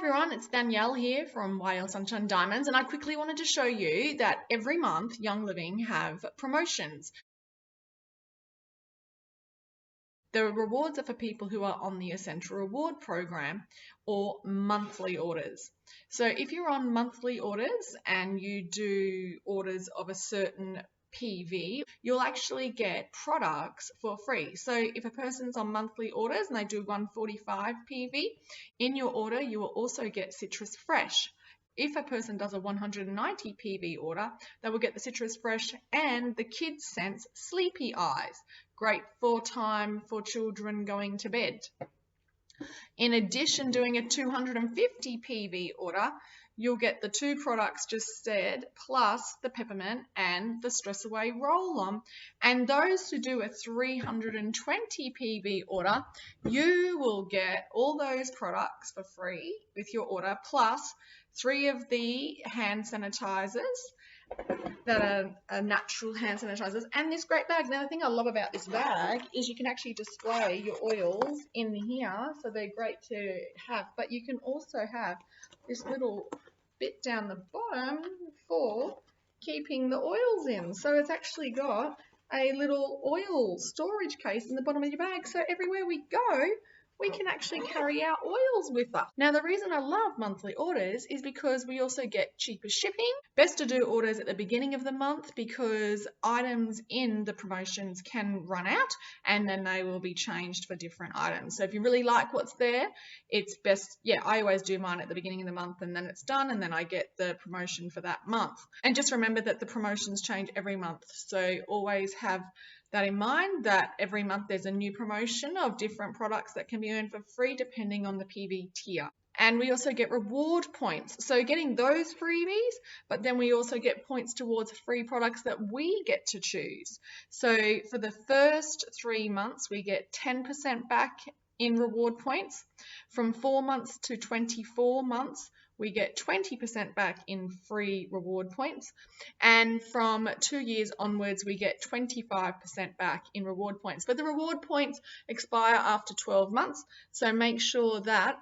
everyone, it's Danielle here from YL Sunshine Diamonds, and I quickly wanted to show you that every month Young Living have promotions. The rewards are for people who are on the Essential Reward program or monthly orders. So if you're on monthly orders and you do orders of a certain PV, you'll actually get products for free. So if a person's on monthly orders and they do 145 PV, in your order you will also get Citrus Fresh. If a person does a 190 PV order, they will get the Citrus Fresh and the Kids Sense Sleepy Eyes. Great for time for children going to bed. In addition, doing a 250 PV order, you'll get the two products just said, plus the peppermint and the Stress Away roll-on. And those who do a 320 PV order, you will get all those products for free with your order, plus 3 of the hand sanitizers that are natural hand sanitizers and this great bag. Now the thing I love about this bag is you can actually display your oils in here, so they're great to have, but you can also have this little bit down the bottom for keeping the oils in. So it's actually got a little oil storage case in the bottom of your bag, so everywhere we go we can actually carry our oils with us. Now, the reason I love monthly orders is because we also get cheaper shipping. Best to do orders at the beginning of the month because items in the promotions can run out and then they will be changed for different items. So if you really like what's there, it's best, I always do mine at the beginning of the month and then it's done and then I get the promotion for that month. And just remember that the promotions change every month. So always have that in mind, that every month there's a new promotion of different products that can be earned for free depending on the PV tier. And we also get reward points. So getting those freebies, but then we also get points towards free products that we get to choose. So for the first 3 months, we get 10% back in reward points. From 4 months to 24 months, we get 20% back in free reward points. And from 2 years onwards, we get 25% back in reward points. But the reward points expire after 12 months. So make sure that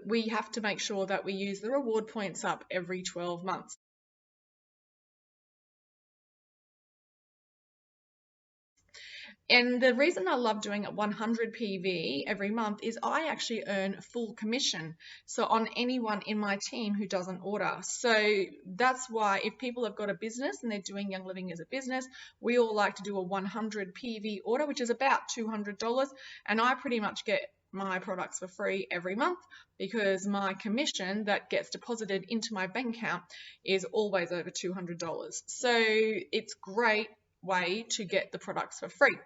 we have to make sure that we use the reward points up every 12 months. And the reason I love doing it 100 PV every month is I actually earn full commission. So on anyone in my team who doesn't order. So that's why if people have got a business and they're doing Young Living as a business, we all like to do a 100 PV order, which is about $200. And I pretty much get my products for free every month because my commission that gets deposited into my bank account is always over $200. So it's great way to get the products for free.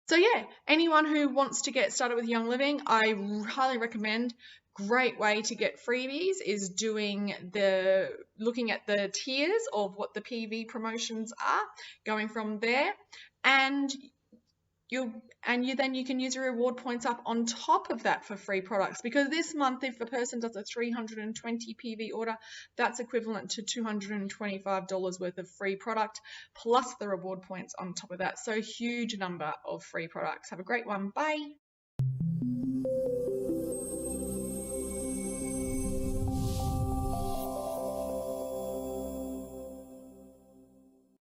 So anyone who wants to get started with Young Living, I highly recommend. Great way to get freebies is looking at the tiers of what the PV promotions are, going from there, and then you can use your reward points up on top of that for free products, because this month if a person does a 320 PV order, that's equivalent to $225 worth of free product plus the reward points on top of that. So huge number of free products. Have a great one. Bye.